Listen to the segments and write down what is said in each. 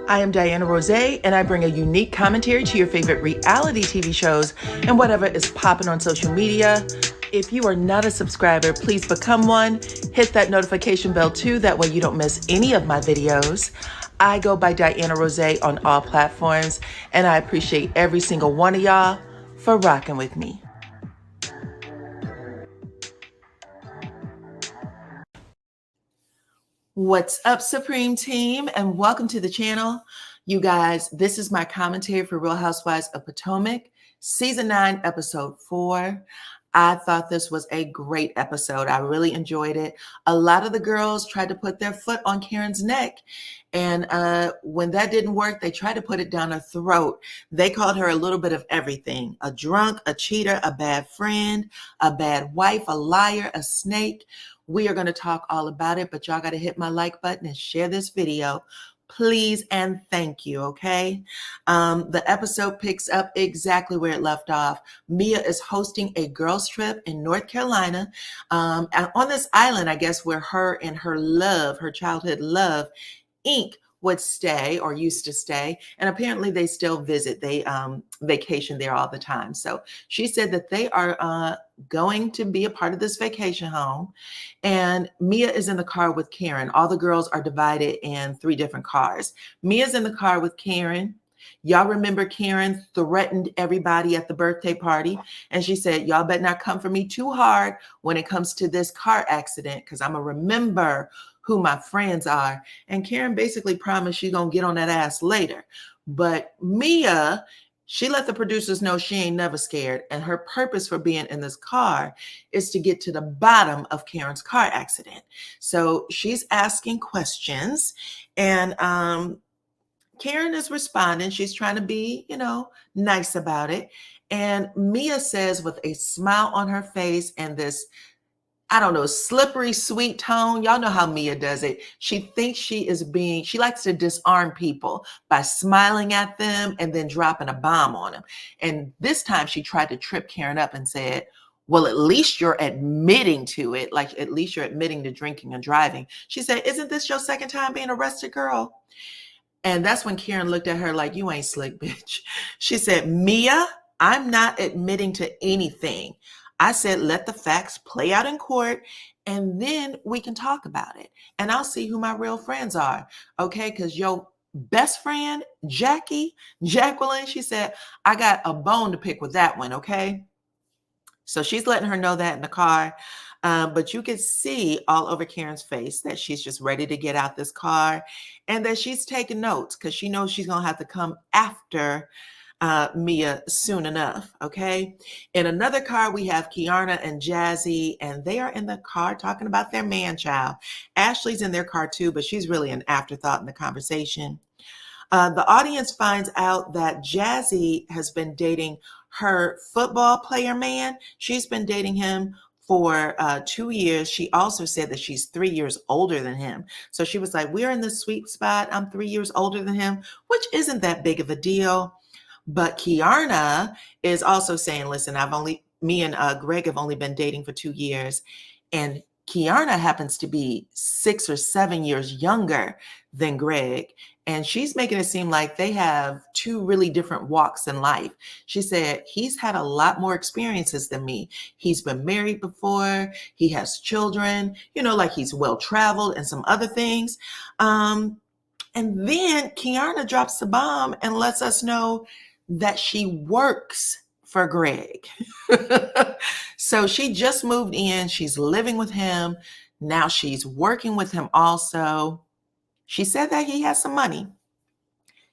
I am Dyana Rozay, and I bring a unique commentary to your favorite reality TV shows and whatever is popping on social media. If you are not a subscriber, please become one. Hit that notification bell too, that way you don't miss any of my videos. I go by Dyana Rozay on all platforms, and I appreciate every single one of y'all for rocking with me. What's up, Supreme Team, and welcome to the channel. You guys, this is my commentary for Real Housewives of Potomac, Season 9, Episode 4. I thought this was a great episode. I really enjoyed it. A lot of the girls tried to put their foot on Karen's neck, and when that didn't work, they tried to put it down her throat. They called her a little bit of everything: a drunk, a cheater, a bad friend, a bad wife, a liar, a snake. We are going to talk all about it, but y'all got to hit my like button and share this video, please, and thank you, okay? The episode picks up exactly where it left off. Mia is hosting a girls' trip in North Carolina, on this island, I guess, where her and her love, her childhood love, Inc., would stay or used to stay, and apparently they still visit. They vacation there all the time. So she said that they are going to be a part of this vacation home, and Mia is in the car with Karen. All the girls are divided in 3 different cars. Mia's in the car with Karen. Y'all remember Karen threatened everybody at the birthday party, and she said, y'all better not come for me too hard when it comes to this car accident, because I'm gonna remember who my friends are. And Karen basically promised she's gonna get on that ass later. But Mia, she let the producers know she ain't never scared, and her purpose for being in this car is to get to the bottom of Karen's car accident. So she's asking questions, and Karen is responding. She's trying to be, nice about it. And Mia says, with a smile on her face and this, I don't know, slippery, sweet tone. Y'all know how Mia does it. She thinks she likes to disarm people by smiling at them and then dropping a bomb on them. And this time she tried to trip Karen up and said, well, at least you're admitting to it. Like, at least you're admitting to drinking and driving. She said, isn't this your second time being arrested, girl? And that's when Karen looked at her like, you ain't slick, bitch. She said, Mia, I'm not admitting to anything. I said, let the facts play out in court, and then we can talk about it. And I'll see who my real friends are, okay? Because your best friend, Jacqueline, she said, I got a bone to pick with that one, okay? So she's letting her know that in the car. But you can see all over Karen's face that she's just ready to get out this car, and that she's taking notes because she knows she's going to have to come after Mia soon enough, okay? In another car, we have Kiana and Jazzy, and they are in the car talking about their man-child. Ashley's in their car too, but she's really an afterthought in the conversation. The audience finds out that Jazzy has been dating her football player man. She's been dating him for 2 years. She also said that she's 3 years older than him. So she was like, we're in the sweet spot. I'm 3 years older than him, which isn't that big of a deal. But Kiana is also saying, listen, me and Greg have only been dating for 2 years. And Kiana happens to be 6 or 7 years younger than Greg. And she's making it seem like they have 2 really different walks in life. She said, he's had a lot more experiences than me. He's been married before. He has children, like he's well-traveled and some other things. And then Kiana drops the bomb and lets us know that she works for Greg. So she just moved in. She's living with him. Now she's working with him also. She said that he has some money.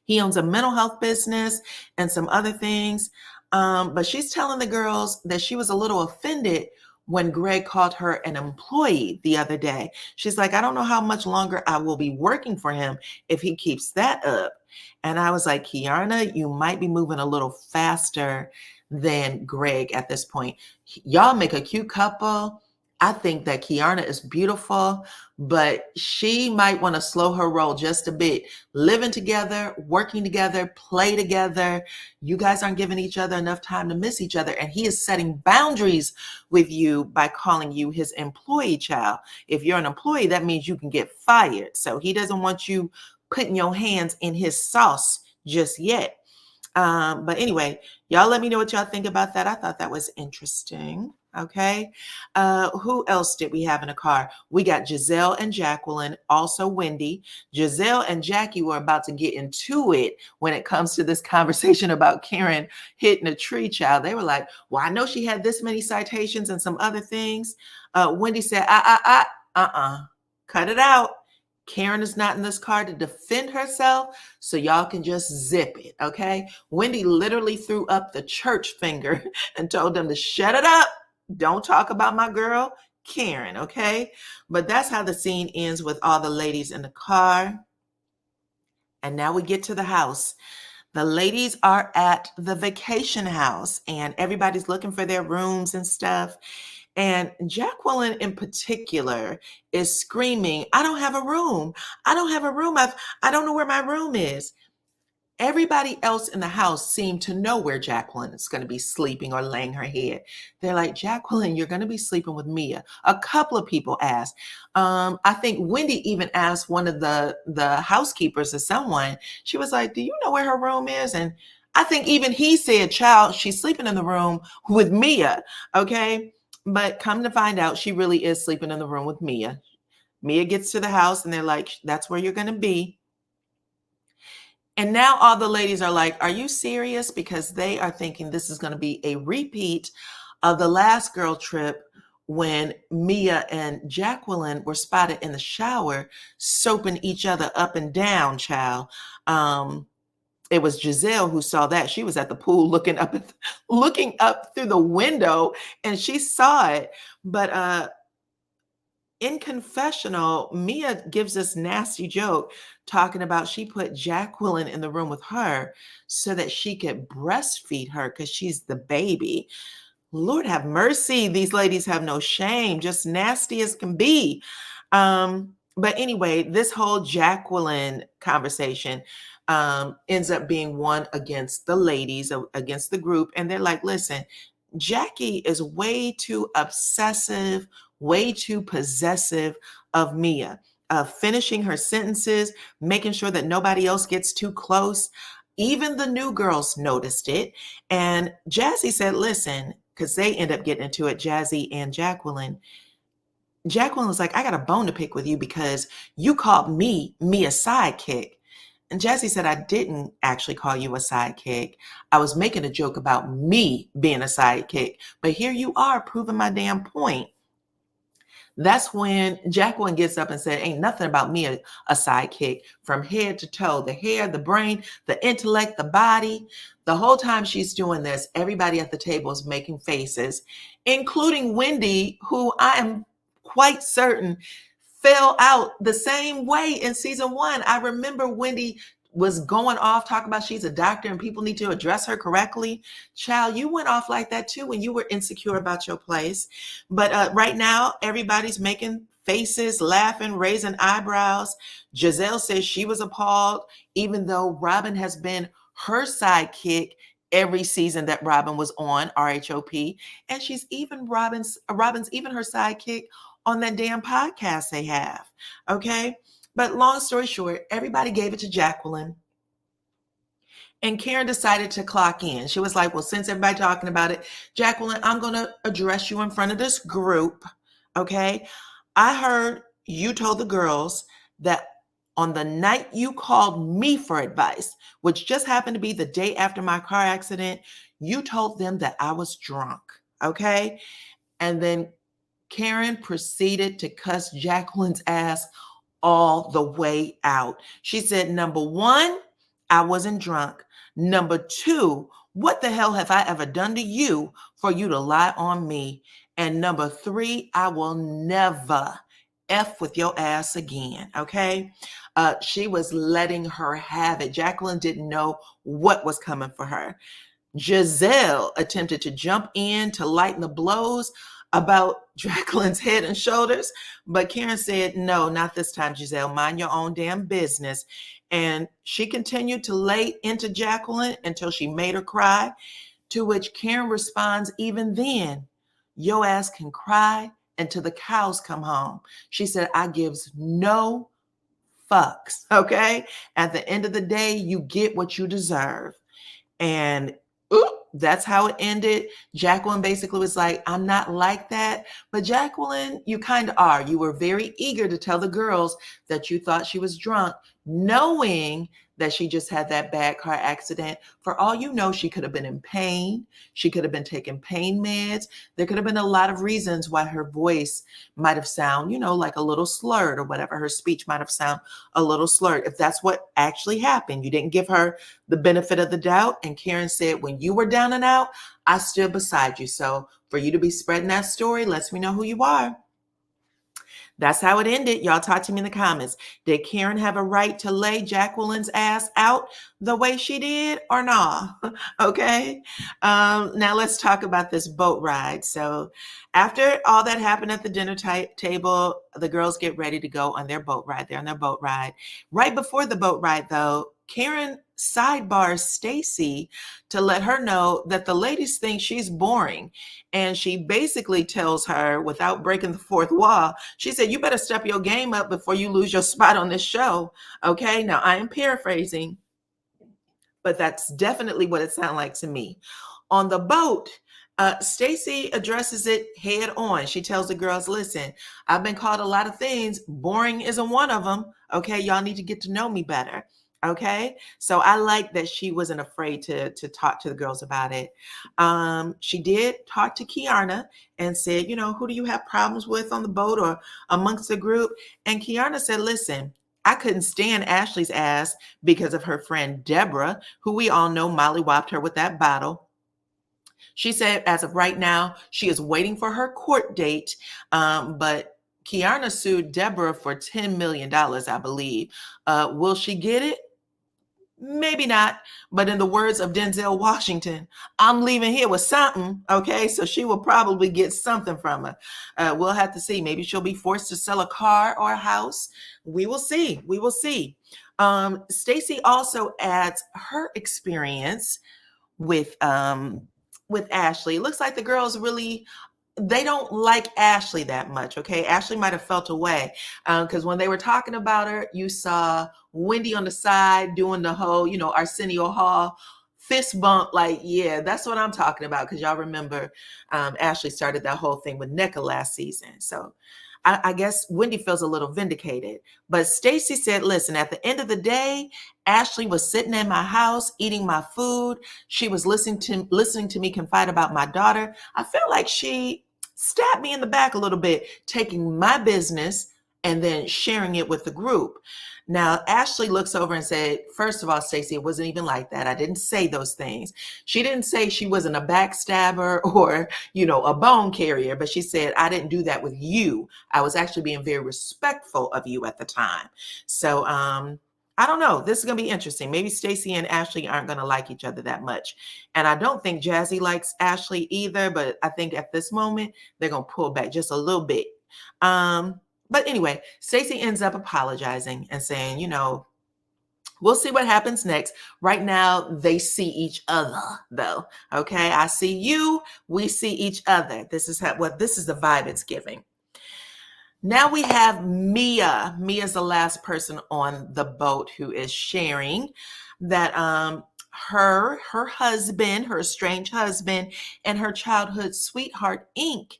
He owns a mental health business and some other things. But she's telling the girls that she was a little offended when Greg called her an employee the other day. She's like, I don't know how much longer I will be working for him if he keeps that up. And I was like, Kiana, you might be moving a little faster than Greg at this point. Y'all make a cute couple. I think that Kiana is beautiful, but she might want to slow her roll just a bit. Living together, working together, play together. You guys aren't giving each other enough time to miss each other. And he is setting boundaries with you by calling you his employee child. If you're an employee, that means you can get fired. So he doesn't want you putting your hands in his sauce just yet. But anyway, y'all let me know what y'all think about that. I thought that was interesting. Okay. Who else did we have in a car? We got Giselle and Jacqueline, also Wendy. Giselle and Jackie were about to get into it when it comes to this conversation about Karen hitting a tree, child. They were like, well, I know she had this many citations and some other things. Wendy said, cut it out. Karen is not in this car to defend herself, so y'all can just zip it, okay? Wendy literally threw up the church finger and told them to shut it up. Don't talk about my girl, Karen, okay? But that's how the scene ends with all the ladies in the car. And now we get to the house. The ladies are at the vacation house and everybody's looking for their rooms and stuff. And Jacqueline in particular is screaming, I don't have a room. I don't have a room. I don't know where my room is. Everybody else in the house seemed to know where Jacqueline is going to be sleeping or laying her head. They're like, Jacqueline, you're going to be sleeping with Mia. A couple of people asked. I think Wendy even asked one of the housekeepers or someone. She was like, do you know where her room is? And I think even he said, child, she's sleeping in the room with Mia. Okay. But come to find out, she really is sleeping in the room with Mia. Mia gets to the house and they're like, that's where you're going to be. And now all the ladies are like, are you serious? Because they are thinking this is going to be a repeat of the last girl trip when Mia and Jacqueline were spotted in the shower, soaping each other up and down, child. It was Giselle who saw that. She was at the pool looking up through the window and she saw it. But in confessional, Mia gives this nasty joke talking about she put Jacqueline in the room with her so that she could breastfeed her because she's the baby. Lord have mercy. These ladies have no shame, just nasty as can be. But anyway, this whole Jacqueline conversation ends up being one against the ladies, against the group. And they're like, listen, Jackie is way too obsessive, way too possessive of Mia, finishing her sentences, making sure that nobody else gets too close. Even the new girls noticed it. And Jazzy said, listen, because they end up getting into it, Jazzy and Jacqueline. Jacqueline was like, I got a bone to pick with you because you called me a sidekick. And Jazzy said, I didn't actually call you a sidekick. I was making a joke about me being a sidekick. But here you are proving my damn point. That's when Jacqueline gets up and said, ain't nothing about me a sidekick from head to toe, the hair, the brain, the intellect, the body. The whole time she's doing this, everybody at the table is making faces, including Wendy, who I am quite certain fell out the same way in season 1. I remember Wendy was going off talking about she's a doctor and people need to address her correctly. Child, you went off like that too when you were insecure about your place. But right now, everybody's making faces, laughing, raising eyebrows. Giselle says she was appalled, even though Robin has been her sidekick every season that Robin was on RHOP. And she's even Robin's even her sidekick on that damn podcast they have. Okay. But long story short, everybody gave it to Jacqueline. And Karen decided to clock in. She was like, well, since everybody's talking about it, Jacqueline, I'm going to address you in front of this group. Okay. I heard you told the girls that on the night you called me for advice, which just happened to be the day after my car accident, you told them that I was drunk. Okay. And then Karen proceeded to cuss Jacqueline's ass all the way out. She said, number one, I wasn't drunk. Number two, what the hell have I ever done to you for you to lie on me? And number three, I will never F with your ass again. Okay. She was letting her have it. Jacqueline didn't know what was coming for her. Giselle attempted to jump in to lighten the blows about Jacqueline's head and shoulders, but Karen said, no, not this time, Giselle. Mind your own damn business. And she continued to lay into Jacqueline until she made her cry, to which Karen responds, even then, your ass can cry until the cows come home. She said, I gives no fucks. Okay. At the end of the day, you get what you deserve. And that's how it ended. Jacqueline basically was like, I'm not like that. But Jacqueline, you kind of are. You were very eager to tell the girls that you thought she was drunk, knowing that she just had that bad car accident. For all you know, she could have been in pain. She could have been taking pain meds. There could have been a lot of reasons why her voice might have sound, like a little slurred or whatever. Her speech might have sound a little slurred. If that's what actually happened, you didn't give her the benefit of the doubt. And Karen said, when you were down and out, I stood beside you. So for you to be spreading that story lets me know who you are. That's how it ended. Y'all talk to me in the comments. Did Karen have a right to lay Jacqueline's ass out the way she did or nah? Okay. Now let's talk about this boat ride. So after all that happened at the dinner table, the girls get ready to go on their boat ride. They're on their boat ride. Right before the boat ride, though, Karen sidebars Stacy to let her know that the ladies think she's boring. And she basically tells her, without breaking the fourth wall, she said, you better step your game up before you lose your spot on this show. Okay, now I am paraphrasing, but that's definitely what it sounded like to me. On the boat, Stacy addresses it head on. She tells the girls, listen, I've been called a lot of things. Boring isn't one of them. Okay, y'all need to get to know me better. Okay, so I like that she wasn't afraid to talk to the girls about it. She did talk to Kiana and said, who do you have problems with on the boat or amongst the group? And Kiana said, listen, I couldn't stand Ashley's ass because of her friend Deborah, who we all know mollywopped her with that bottle. She said, as of right now, she is waiting for her court date, but Kiana sued Deborah for $10 million, I believe. Will she get it? Maybe not, but in the words of Denzel Washington, I'm leaving here with something. Okay, so she will probably get something from her. We'll have to see. Maybe she'll be forced to sell a car or a house. We will see. We will see. Stacy also adds her experience with Ashley. It looks like the girls really, they don't like Ashley that much. Okay, Ashley might have felt away because when they were talking about her, you saw Wendy on the side doing the whole, Arsenio Hall fist bump. Like, yeah, that's what I'm talking about. Because y'all remember Ashley started that whole thing with NECA last season. So I guess Wendy feels a little vindicated. But Stacy said, listen, at the end of the day, Ashley was sitting in my house eating my food. She was listening to me confide about my daughter. I feel like she stabbed me in the back a little bit, taking my business and then sharing it with the group. Now, Ashley looks over and said, first of all, Stacy, it wasn't even like that. I didn't say those things. She didn't say she wasn't a backstabber or, a bone carrier, but she said, I didn't do that with you. I was actually being very respectful of you at the time. So, I don't know. This is going to be interesting. Maybe Stacy and Ashley aren't going to like each other that much. And I don't think Jazzy likes Ashley either, but I think at this moment, they're going to pull back just a little bit. But anyway, Stacy ends up apologizing and saying, we'll see what happens next. Right now, they see each other, though. Okay, I see you. We see each other. This is the vibe it's giving. Now we have Mia. Mia's the last person on the boat who is sharing that her husband, her estranged husband, and her childhood sweetheart, Ink,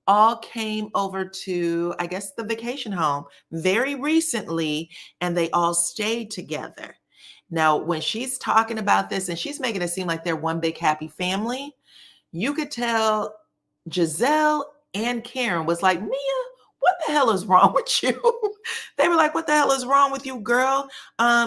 all came over to, I guess, the vacation home very recently, and they all stayed together. Now, when she's talking about this and she's making it seem like they're one big happy family, you could tell Giselle and Karen was like, Mia, what the hell is wrong with you? They were like, what the hell is wrong with you, girl?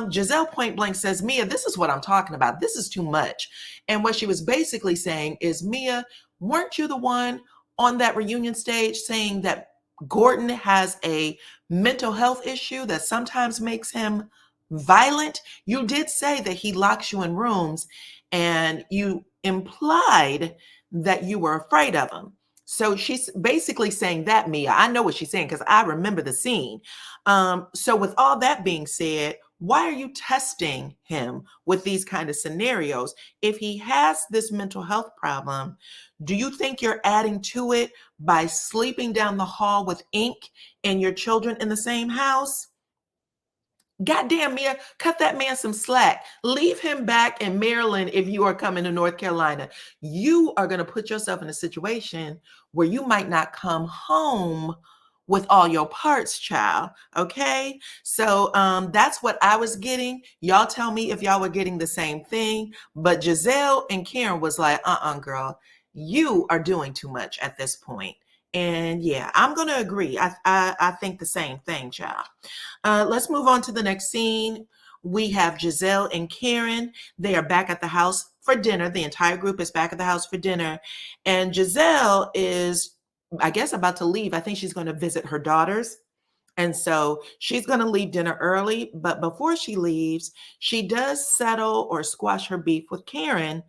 Giselle point blank says, Mia, this is what I'm talking about. This is too much. And what she was basically saying is, Mia, weren't you the one on that reunion stage saying that Gordon has a mental health issue that sometimes makes him violent? You did say that he locks you in rooms, and you implied that you were afraid of him. So she's basically saying that, Mia. I know what she's saying because I remember the scene. So with all that being said, why are you testing him with these kind of scenarios? If he has this mental health problem, do you think you're adding to it by sleeping down the hall with Ink and your children in the same house? Goddamn, Mia, cut that man some slack. Leave him back in Maryland if you are coming to North Carolina. You are going to put yourself in a situation where you might not come home with all your parts, child. Okay. So that's what I was getting. Y'all tell me if y'all were getting the same thing. But Giselle and Karen was like, girl, you are doing too much at this point. And yeah, I'm going to agree. I think the same thing, child. Let's move on to the next scene. We have Giselle and Karen. They are back at the house for dinner. The entire group is back at the house for dinner. And Giselle is, I guess, about to leave. I think she's going to visit her daughters. And so she's going to leave dinner early. But before she leaves, she does settle or squash her beef with Karen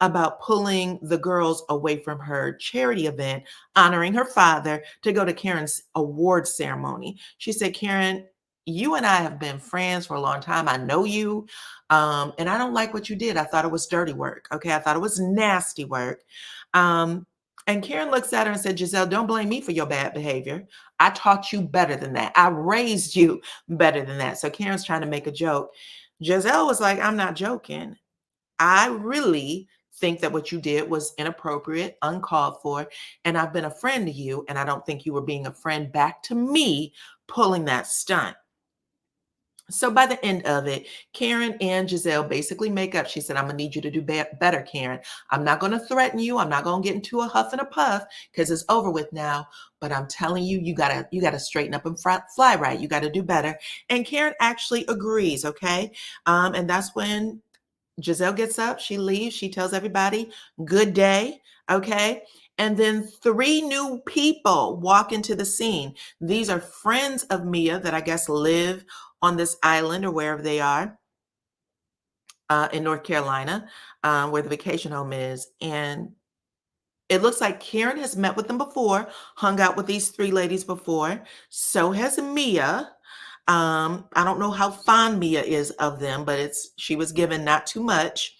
about pulling the girls away from her charity event, honoring her father, to go to Karen's award ceremony. She said, Karen, you and I have been friends for a long time. I know you. And I don't like what you did. I thought it was dirty work. Okay. I thought it was nasty work. And Karen looks at her and said, Giselle, don't blame me for your bad behavior. I taught you better than that. I raised you better than that. So Karen's trying to make a joke. Giselle was like, I'm not joking. I really think that what you did was inappropriate, uncalled for, and I've been a friend to you, and I don't think you were being a friend back to me pulling that stunt. So by the end of it, Karen and Giselle basically make up. She said, I'm going to need you to do better, Karen. I'm not going to threaten you. I'm not going to get into a huff and a puff because it's over with now. But I'm telling you, you gotta straighten up and fly right. You got to do better. And Karen actually agrees, okay? And that's when Giselle gets up, she leaves, she tells everybody, good day, okay? And then 3 new people walk into the scene. These are friends of Mia that I guess live on this island or wherever they are in North Carolina, where the vacation home is. And it looks like Karen has met with them before, hung out with these 3 ladies before. So has Mia. I don't know how fond Mia is of them, but she was given not too much.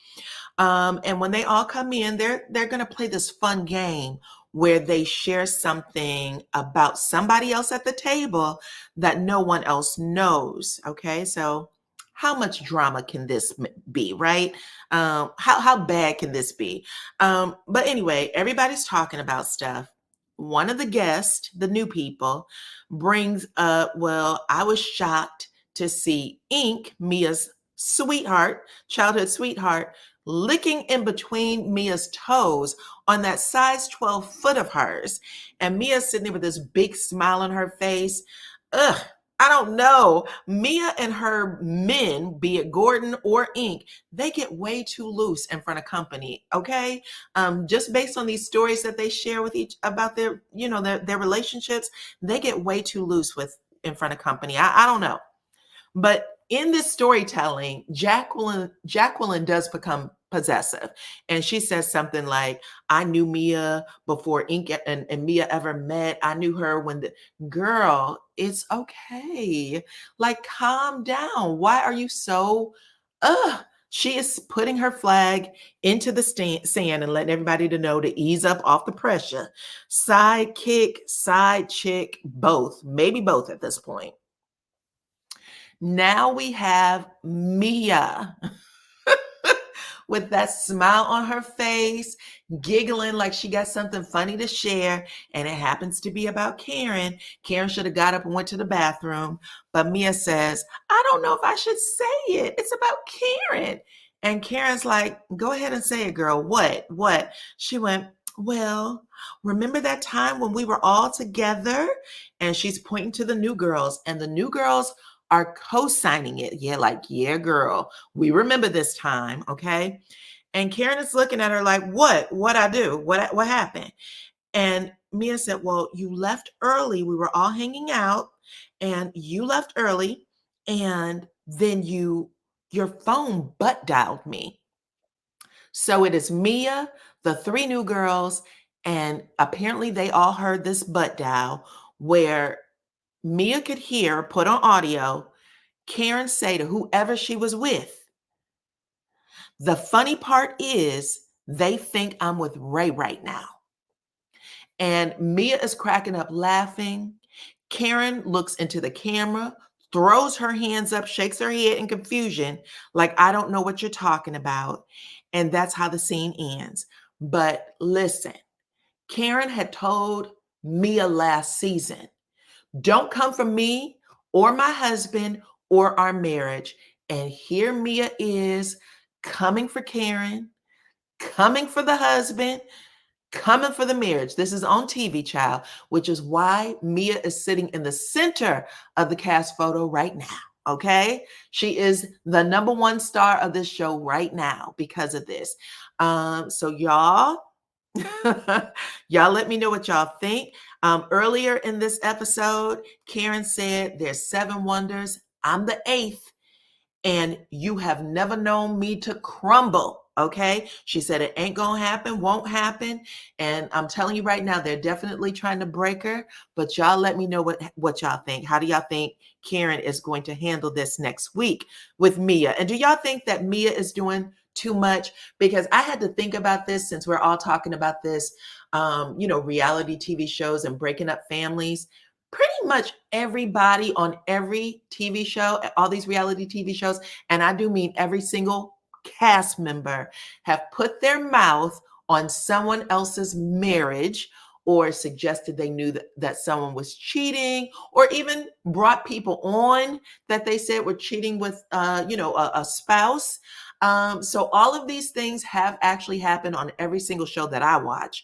And when they all come in, they're going to play this fun game where they share something about somebody else at the table that no one else knows. Okay, so how much drama can this be, right? How bad can this be? But anyway, everybody's talking about stuff. One of the guests, the new people, brings up, well, I was shocked to see Ink, Mia's sweetheart, childhood sweetheart, licking in between Mia's toes on that size 12 foot of hers. And Mia's sitting there with this big smile on her face. Ugh, I don't know. Mia and her men, be it Gordon or Ink, they get way too loose in front of company, okay? Just based on these stories that they share with each about their, their relationships, they get way too loose in front of company. I don't know. But in this storytelling, Jacqueline does become possessive. And she says something like, I knew Mia before Ink and Mia ever met. I knew her when girl, it's okay. Like, calm down. Why are you so, she is putting her flag into the sand and letting everybody to know to ease up off the pressure. Sidekick, side chick, both, maybe both at this point. Now we have Mia with that smile on her face, giggling like she got something funny to share, and it happens to be about Karen. Karen should have got up and went to the bathroom, but Mia says, I don't know if I should say it. It's about Karen. And Karen's like, go ahead and say it, girl. What? She went, well, remember that time when we were all together? And she's pointing to the new girls, and the new girls are co-signing it. Yeah, like, yeah, girl, we remember this time, okay? And Karen is looking at her like, what I do? What happened? And Mia said, well, you left early. We were all hanging out and you left early, and then your phone butt dialed me. So it is Mia, the 3 new girls, and apparently they all heard this butt dial where Mia could hear, put on audio, Karen say to whoever she was with, the funny part is they think I'm with Ray right now. And Mia is cracking up laughing. Karen looks into the camera, throws her hands up, shakes her head in confusion, like, I don't know what you're talking about. And that's how the scene ends. But listen, Karen had told Mia last season, don't come for me or my husband or our marriage. And here Mia is coming for Karen, coming for the husband, coming for the marriage. This is on TV, child, which is why Mia is sitting in the center of the cast photo right now. Okay. She is the number one star of this show right now because of this. So y'all, y'all let me know what y'all think. Earlier in this episode, Karen said there's 7 wonders. I'm the 8th. And you have never known me to crumble. Okay. She said it ain't gonna happen, won't happen. And I'm telling you right now, they're definitely trying to break her. But y'all let me know what y'all think. How do y'all think Karen is going to handle this next week with Mia? And do y'all think that Mia is doing too much? Because I had to think about this since we're all talking about this, reality TV shows and breaking up families. Pretty much everybody on every TV show, all these reality TV shows, and I do mean every single cast member, have put their mouth on someone else's marriage or suggested they knew that someone was cheating, or even brought people on that they said were cheating with a spouse. So all of these things have actually happened on every single show that I watch,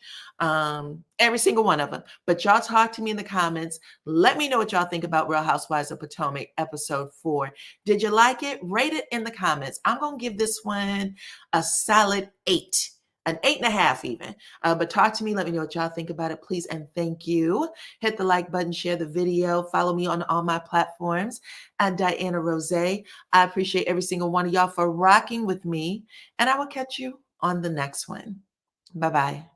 every single one of them. But y'all talk to me in the comments. Let me know what y'all think about Real Housewives of Potomac episode 4. Did you like it? Rate it in the comments. I'm going to give this one a solid 8. An 8.5 even. But talk to me. Let me know what y'all think about it, please. And thank you. Hit the like button, share the video, follow me on all my platforms at DYANAROZAY. I appreciate every single one of y'all for rocking with me. And I will catch you on the next one. Bye-bye.